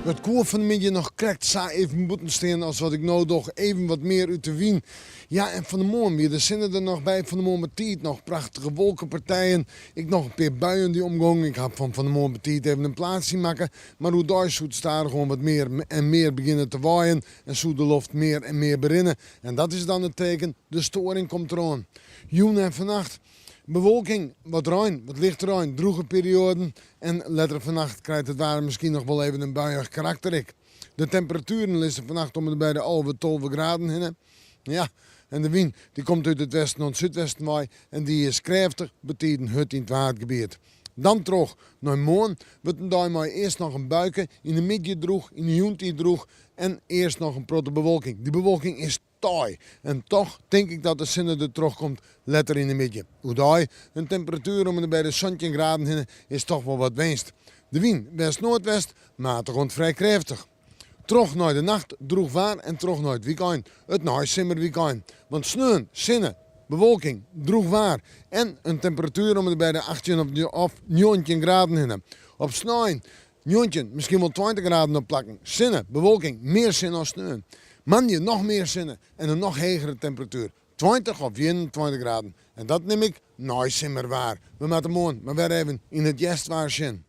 Het koor van de middag nog krijgt sa even moeten staan als wat ik nou toch even wat meer uit de wien. Ja, en van de morgen weer, er zinnen er nog bij van de morgen met nog prachtige wolkenpartijen. Ik nog een paar buien die omgong. Ik heb van de morgen met even een plaatsje maken. Maar hoe daar zoet staat er gewoon wat meer en meer beginnen te waaien. En zo de lucht meer en meer berinnen. En dat is dan het teken, de storing komt eraan. Joen en vannacht. Bewolking, wat ruim, wat licht ruim, droege perioden en later vannacht krijgt het waar misschien nog wel even een buiig karakter. De temperaturen liggen vannacht om bij de 12 graden heen. Ja, en de wind die komt uit het westen naar het zuidwesten waai en die is krachtig, betekent hut in het waardgebied. Dan terug naar morgen, we daar maar eerst nog een buiken, in de middag droeg, in de juntie droeg en eerst nog een protte bewolking. Die bewolking is taai en toch denk ik dat de zinnen er terugkomt later in de middag. Hoe daar, een temperatuur om bij de 17 graden heen is toch wel wat winst. De wind west-noordwest, matig en vrij krachtig. Terug naar de nacht, droeg waar en terug naar het weekend. Het naaisimmerweekend. Want sneeuw, zinnen, bewolking, droeg waar en een temperatuur om bij de 18 of 19 graden heen. Op sneeuw, 19, misschien wel 20 graden op plakken. Zinnen, bewolking, meer zin als sneeuw. Maandag nog meer zinnen en een nog hogere temperatuur. 20 of 21 graden. En dat neem ik naaisimmer waar. We moeten morgen maar weer even in het jest waar zin.